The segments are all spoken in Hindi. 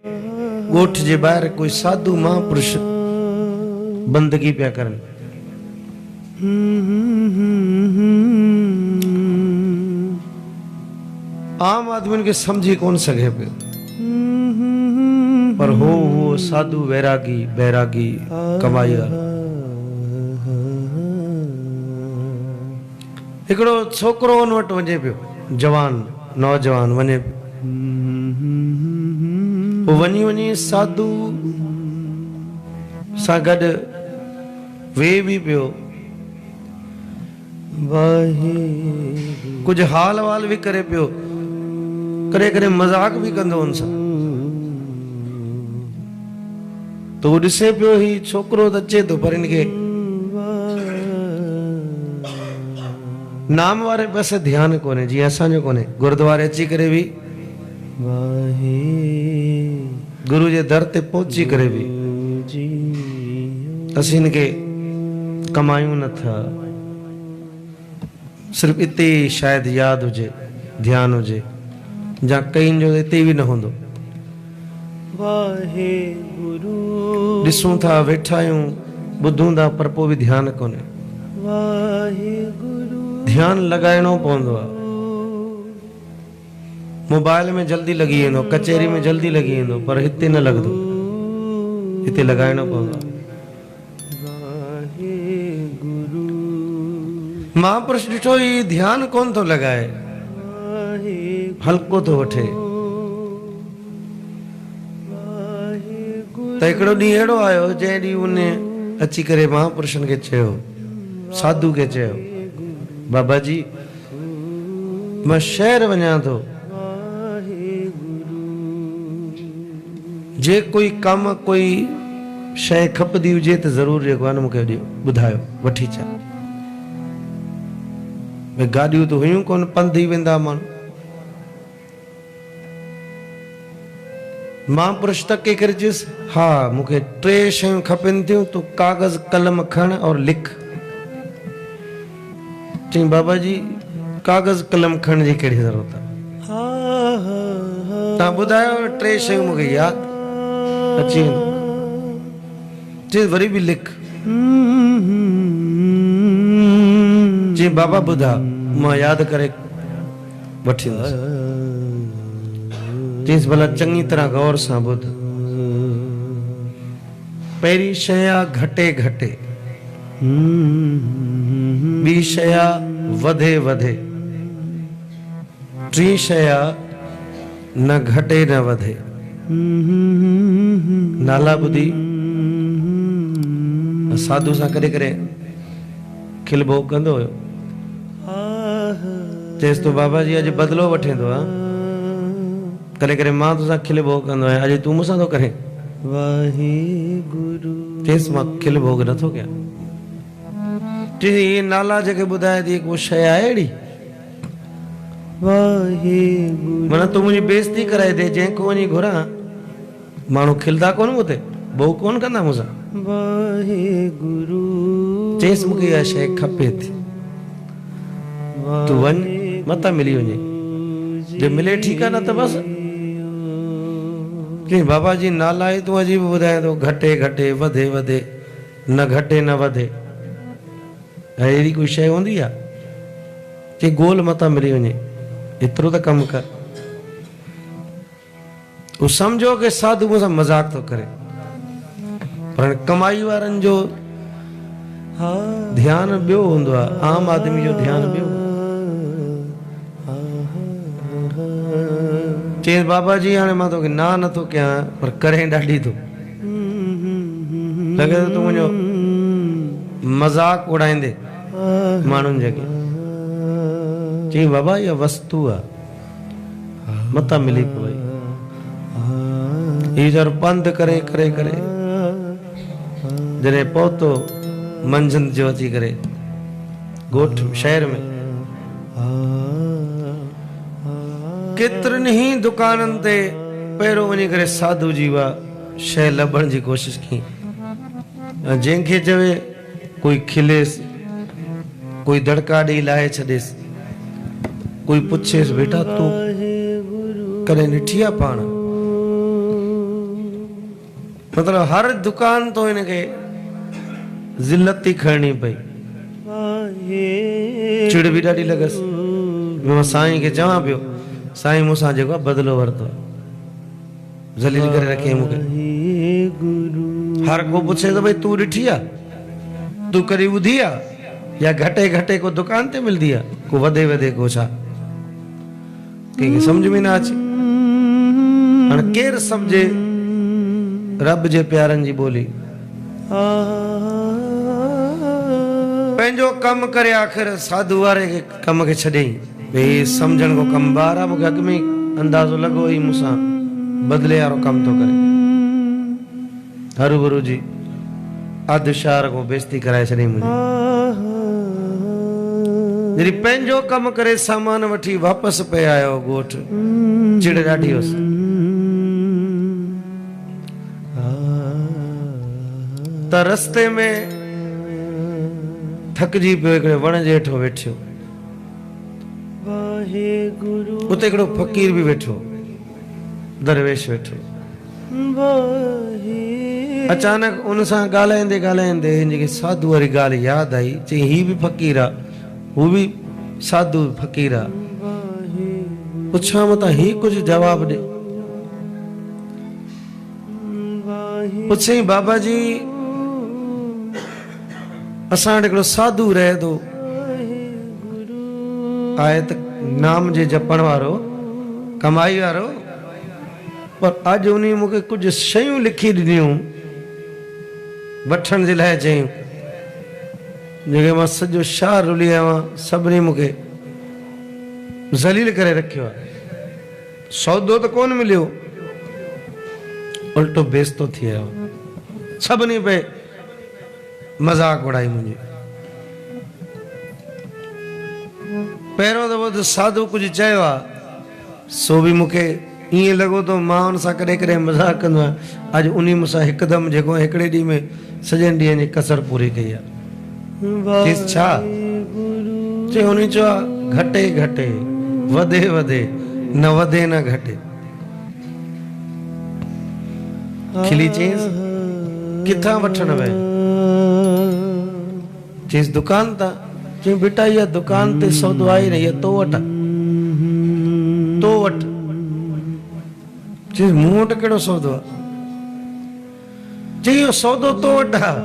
गोठ जे ॿाहिरि कोई साधु महापुरुष बंदगी पिया करनि। आम आदमी खे समझी कोन सघे पियो, पर हो साधु वैरागी बैरागी कमाई वारो। हिकिड़ो छोकिरो उन वटि वञे पियो, जवान नौजवान वञे पियो, वञी वञी साधु सां गॾु वेह बि पियो, कुछ हाल वाल भी करे पियो, करे करे मजाक भी कंदो हुन सां। तो वो ॾिसे पियो ही छोकिरो त अचे थो, पर इनखे नाम वारे पासे ध्यानु कोन्हे, जीअं असांजो कोन्हे। गुरुद्वारे अची करे बि, गुरु जे दर ते पहुची करे बि असीं हिनखे कमायूं नथा। सिर्फ़ इते ई शायदि यादि हुजे, ध्यानु हुजे, जा कईं जो इते बि न हूंदो। ॾिसूं था, वेठा आहियूं, ॿुधूं था, पर पोइ बि ध्यानु कोन्हे। ध्यानु लॻाइणो पवंदो आहे। मोबाइल में जल्दी लॻी वेंदो, कचहरी में जल्दी लॻी वेंदो, पर हिते न लॻंदो, हिते लॻाइणो पवंदो आहे। महापुरुष ॾिठो ही ध्यानु कोन थो लॻाए, हल्को थो वठे। त हिकिड़ो ॾींहुं अहिड़ो आयो जंहिं ॾींहुं उन अची करे महापुरुषनि खे चयो, साधु खे चयो, बाबा जी मां शहर वञा थो, जे कोई कम कोई शइ खपंदी हुजे त ज़रूरु जेको आहे न मूंखे ॾियो, ॿुधायो, वठी अचां। भई गाॾियूं त हुयूं कोन, पंधु ई वेंदा माण्हू। महापुरुष तके करे चयुसि, हा मूंखे 3 शयूं खपनि थियूं, तूं कागज़ कलम खण और लिख। चई बाबा जी कागज़ कलम खणण जी कहिड़ी ज़रूरत आहे, तव्हां ॿुधायो 3 शयूं मूंखे यादि अची वेंदो। चई वरी बि लिख। चई बाबा ॿुधा, मां यादि करे वठी ईंदुसि। चईसि भला चङी तरह गौर सां ॿुध। पहिरीं शइ आहे घटे घटे, ॿी शइ आहे वधे वधे, टी शइ आहे न घटे न वधे। नाला ॿुधी साधु सां करे करे खिल भोग कंदो हुयो। चएसि तो बाबा जी अॼु बदिलो वठे थो, करे करे मां तोसां खिल भोग कंदो आहियां, अॼु तूं मूंसां थो करे। चएसि मां खिल भोग नथो कयां। चई इहे नाला जेके ॿुधाए थी, को शइ आहे अहिड़ी? माना तूं मुंहिंजी बेइज़ती कराए दे, जंहिंखो वञी घुरां माण्हू खिलंदा कोन, मूंते भोग कोन कंदा मूंसां। चएसि मूंखे इहा शइ खपे थी, तूं वञ, मता मिली वञे, जे मिले ठीकु आहे, न त बसि। चई बाबा जी नाला ई तूं अजीब ॿुधाए थो, घटे घटे वधे वधे, न घटे न वधे, अहिड़ी कोई शइ हूंदी आहे? चई गोल मता मिली वञे, एतिरो त कमु कर। उहो सम्झो कि साधु मूंसां मज़ाक थो करे, पर कमाई वारनि जो ध्यानु ॿियो हूंदो आहे, आम आदमी जो ध्यानु ॿियो। चई बाबा जी हाणे मां तोखे ना नथो कयां, पर करे ॾाढी थो लॻे थो तूं मुंहिंजो मज़ाक उड़ाईंदे माण्हुनि जेके। चई बाबा इहा वस्तु आहे, मता मिली पई। हीअ जर पंधु करे करे करे जॾहिं पहुतो मंझंदि जो अची करे ॻोठ शहर में, केतिरनि ई दुकाननि ते पहिरियों वञी करे साधु जी उहा शइ लभण जी कोशिशि कई। जंहिंखे चवे कोई खिलेसि, कोई दड़का ॾेई लाहे छॾेसि, कोई पुछेसि बेटा तूं कॾहिं ॾिठी आहे पाण? मतलब हर दुकान तो इनके जिल्लत थी खड़नी पई, चिड़ भी ॾाढी लॻसि। मां साईं खे चवां पियो, साईं मूंसां जेको आहे बदिलो वरितो, ज़लील करे रखे मूंखे। हर को पुछे तो भाई तू ॾिठी आहे, तू करी ॿुधी आहे, या घटे घटे को दुकान ते मिलंदी आहे, को वधे वधे को छा, कंहिंखे सम्झ में न अचे। हाणे केरु सम्झे रब जे प्यारनि जी ॿोली। पंहिंजो कमु करे आख़िर साधू वारे खे कम खे छॾियईं, भई सम्झण को कमु ॿार आहे, मूंखे अॻु में अंदाज़ो लॻो ई मूंसां बदिले वारो कमु थो करे। हरूभरू जी अधु शहर को बेइज़ती कराए छॾियईं मुंहिंजी। जॾहिं पंहिंजो कमु करे सामान वठी वापसि पे आयो ॻोठु, चिड़ ॾाढी हुअसि। त रस्ते में थकिजी पियो, हिकिड़े वण जे हेठो वेठियो। उते हिकिड़ो फ़कीर बि वेठो, दरवेश वेठो। अचानक उन सां ॻाल्हाईंदे ॻाल्हाईंदे हिनजी साधू वारी ॻाल्हि यादि आई। चई ही बि फ़कीर आहे, हू बि साधू फ़कीर आहे। पुछां मतां ही कुझु जवाबु ॾे। पुछई बाबा जी असां वटि हिकिड़ो साधू रहे थो, आहे त नाम जे जपण वारो, कमाई वारो, पर अॼु उन मूंखे कुझु शयूं लिखी ॾिनियूं वठण जे लाइ। चयूं जेके मां सॼो शहर रुली आयो आहियां, सभिनी मूंखे ज़लील करे रखियो आहे। सौदो त कोन मिलियो, उल्टो बेइज़्तो थी आयो। सभिनी पे मज़ाक उड़ाई मुंहिंजी। पहिरियों दफ़ो त साधू कुझु चयो आहे, सो बि मूंखे ईअं लॻो तो मां हुन सां कॾहिं कॾहिं मज़ाक कंदो आहियां। अॼु उन मूंसां हिकदमि जेको हिकिड़े ॾींहं में सॼनि ॾींहंनि जी कसर पूरी कई आहे। छा चई हुन चयो आहे, घटे घटे वधे वधे, न वधे न घटे। खिली चईंसि किथां वठण वए? चईंसि दुकान तां। चई बेटा इहा दुकान ते सौदो आई न, इहा तो वटि तो वटि। चईंसि मूं वटि कहिड़ो सौदो आहे? चई इहो सौदो तो वटि आहे।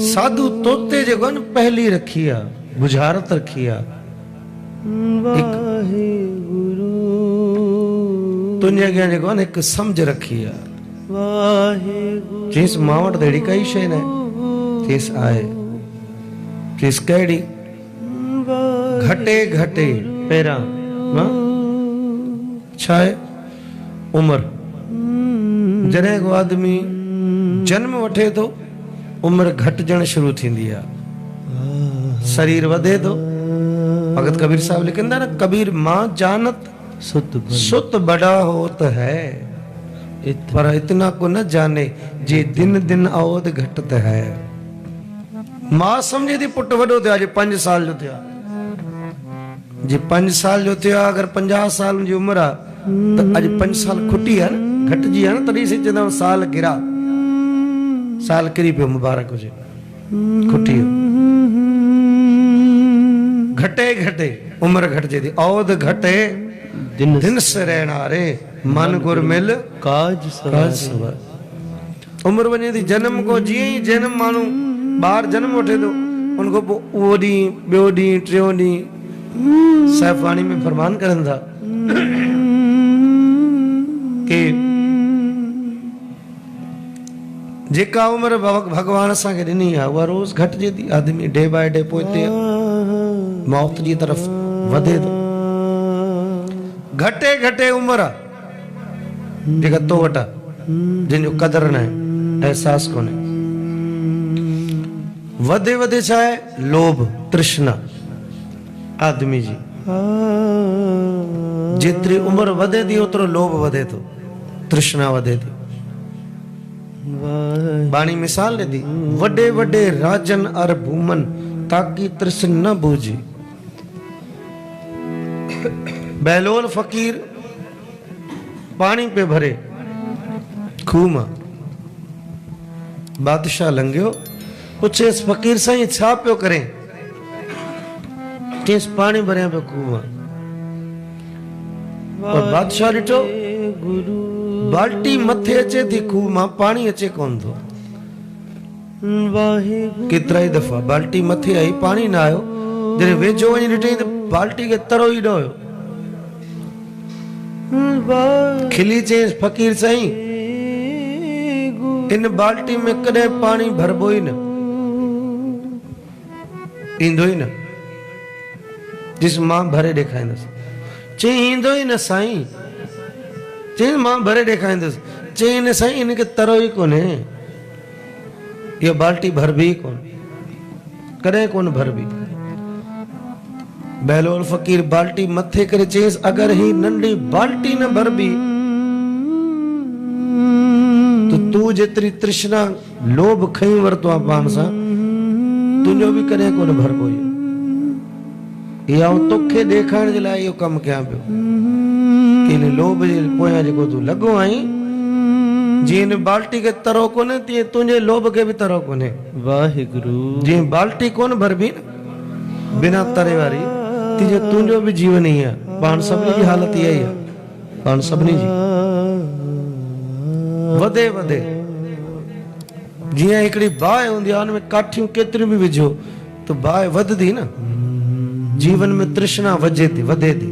साधू तोते जेको आहे न पहली रखी आहे, बुझारत रखी आहे। तुंहिंजे अॻियां जेको आहे न हिकु सम्झ रखी आहे। चईंसि मां वटि त अहिड़ी काई शइ न आहे। चईंसि आहे। चईंसि कहिड़ी? घटे घटे पहिरां छा आहे उमिरि। जॾहिं को आदमी जन्म वठे थो उमिरि घटिजण शुरू थींदी आहे, शरीर वधे थो। भगत कबीर साहब लिखंदा न, कबीर मां जानत सुत बड़ा होत है, पर इतना को न जाने जे दिन दिन औद घटत है। मां समझे थी पुट वॾो थियो, अॼु 5 साल जो थियो। जे 5 साल जो थियो, अगरि 50 साल जी उमिरि आहे त अॼु 5 साल खुटी आहे न, घटिजी आहे न। तॾहिं से चवंदा साल किरा, साल किरी पियो, मुबारक हुजे, खुटी। घटे घटे उमिरि घटिजे थी। औद घटे दिन से रहना रे, मन गुर मिल काज सवार। उमिरि वञे थी जन्म को, जीअं ई जन्म माण्हू ॿार जन्म वठे थो, उनखां पोइ उहो ॾींहुं, ॿियो ॾींहुं, टियों ॾींहुं सैफ़ानी में फरमान करनि था कि जेका उमिरि भगवान असांखे ॾिनी आहे उहा रोज़ घटिजे थी। आदमी डे बाय डे पोइते मौत जी तरफ़ वधे थो। घटे घटे उमिरि आहे जेका तो वटि आहे, जंहिंजो क़दुरु न आहे, अहसासु कोन्हे। वधे वधे छा आहे? लोभ, तृष्णा आदमी जी। जेतिरी उमिरि वधे थी ओतिरो लोभ वधे थो, तृष्णा वधे थी। बाणी मिसाल ॾिनी, वॾे वॾे राजन अर भूमन ताकि तृष्ण न बूझी। बहलोल फकीर पानी पे भरे, खूह मां बादशाह लंघियो, पुछेसि फ़कीर साईं छा पियो करें? चयसि पाणी भरियां पियो खूह मां। और बादशाह ॾिठो बाल्टी मथे अचे थी खूह मां, पाणी अचे कोन थो। केतिरा ई दफ़ा बाल्टी मथे आई, पाणी न आयो। जॾहिं वेझो वञी ॾिठई त बाल्टी खे तरो ई न हुयो। खिली चयसि फ़कीर साईं इन बाल्टी में कॾहिं पाणी भरबो ई न, ईंदो ई न। जिस मां भरे ॾेखारींदुसि। चई ईंदो ई न साईं। चई मां भरे ॾेखारींदुसि। चई न साईं इनखे तरो ई कोन्हे, इहा बाल्टी भरबी ई कोन, कॾहिं कोन भरबी। बहलोल फ़कीर बाल्टी मथे करे चयसि अगर ही नंढी बाल्टी न भरबी तो तू जेतिरी तृष्णा लोभ खई वरतो आहे पाण सां, तुंहिंजो बि कॾहिं कोन भरबो। इहो तोखे ॾेखारण जे लाइ इहो कमु कयां पियो कि इन लोभ जे पोयां जेको तूं लॻो आहीं, जीअं इन बाल्टी खे तरो कोन्हे तीअं तुंहिंजे लोभ खे बि तरो कोन्हे। वाहिगुरु। जीअं बाल्टी कोन भरबी न बिना तरे वारी, तीअं तुंहिंजो बि जीवन ई आहे। पाण सभिनी जी हालत इहा ई आहे, पाण सभिनी जी वधे वधे जीअं हिकिड़ी बाहि हूंदी आहे, हुनमें काठियूं केतिरियूं बि विझो त बाहि वधंदी न। जीवन में तृष्णा वधे थी वधे थी।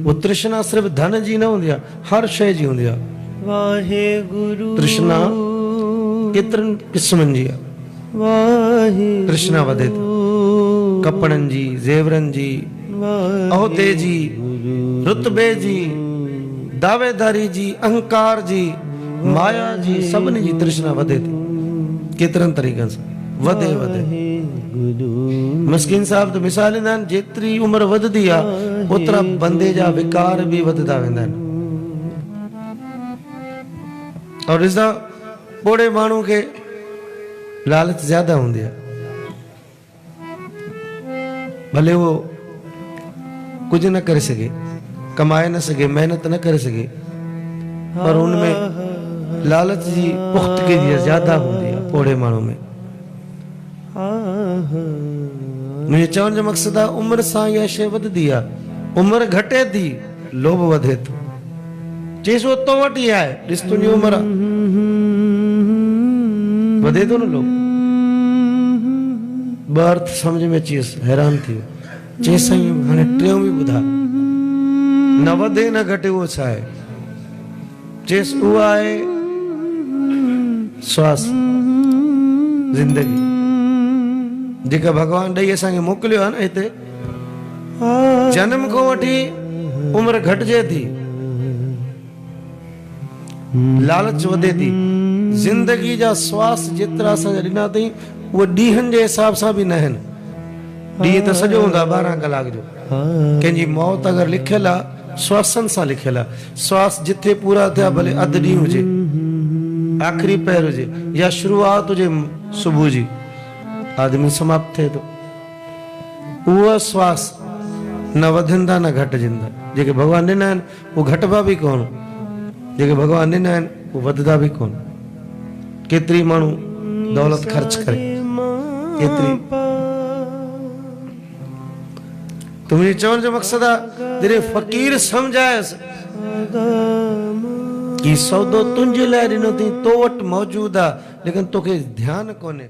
वो तृष्णा सिर्फ धन जी न हूंदी आहे, हर शइ जी हूंदी आहे। वाहिगुरु। तृष्णा केतिरनि क़िस्मनि जी आहे। तृष्णा वधे थी कपड़नि जी, ज़ेवरनि जी, अहदे जी, रुतबे जी, दावेदारी जी, अहंकार जी, माया जी, सभिनी जी तृष्णा वधे थी केतिरनि तरीक़नि सां वधे वधे। मस्किन साहब त मिसाल ॾींदा आहिनि, जेतिरी उमिरि वधंदी आहे ओतिरा बंदे जा विकार बि वधंदा वेंदा आहिनि। और ॾिसंदा ॿोड़े माण्हू खे लालच ज्यादा हूंदी आहे। भले वो कुछ न करे सके, कमाए न सके, मेहनत न करे सके, पर उनमें लालच जी पुख्तगी ज्यादा हूंदी आहे पोड़े माण्हू में। मुंहिंजे चवण जो मक़सदु आहे उमिरि सां इहा शइ वधंदी आहे। उमिरि घटे थी लोभ वधे थो। चईसि वो तो वटि ई आहे, ॾिस तुंहिंजी उमिरि आहे, वधे थो न लोभ। ॿ अर्थ सम्झ में अची वियुसि, हैरान थी वियो। चईसि साईं हाणे टियों बि ॿुधा, न वधे न घटे उहो छा आहे? चईसि उहो आहे श्वास, ज़िंदगी जेका भॻवान ॾेई असांखे मोकिलियो आहे न हिते। जनम खां वठी उमिरि घटिजे थी, लालच वधे थी। ज़िंदगी जा श्वास जेतिरा असांजा ॾिना अथई उहे ॾींहंनि जे हिसाब सां बि न आहिनि। ॾींहं त सॼो हूंदो आहे 12 कलाक जो। कंहिंजी मौत अगरि लिखियलु आहे श्वासनि सां लिखियलु आहे। श्वास जिथे पूरा थिया, भले अधु ॾींहुं हुजे, आख़िरी पैर हुजे या शुरूआत हुजे सुबुह जी, आदमी समाप्त थिए थो। उहा श्वास न वधंदा न घटिजंदा। जेके भॻवान ॾिना आहिनि उहे घटिबा बि कोन, जेके भॻवान ॾिना आहिनि उहे वधंदा बि कोन। केतिरी माण्हू दौलत ख़र्च करे, केतिरी। तो मुंहिंजे चवण जो मक़सदु आहे जॾहिं फ़क़ीर सम्झायसि कि सौदो तुंहिंजे लाइ ॾिनो अथई, तो वटि मौजूदु आहे, लेकिन तोखे ध्यानु कोन्हे।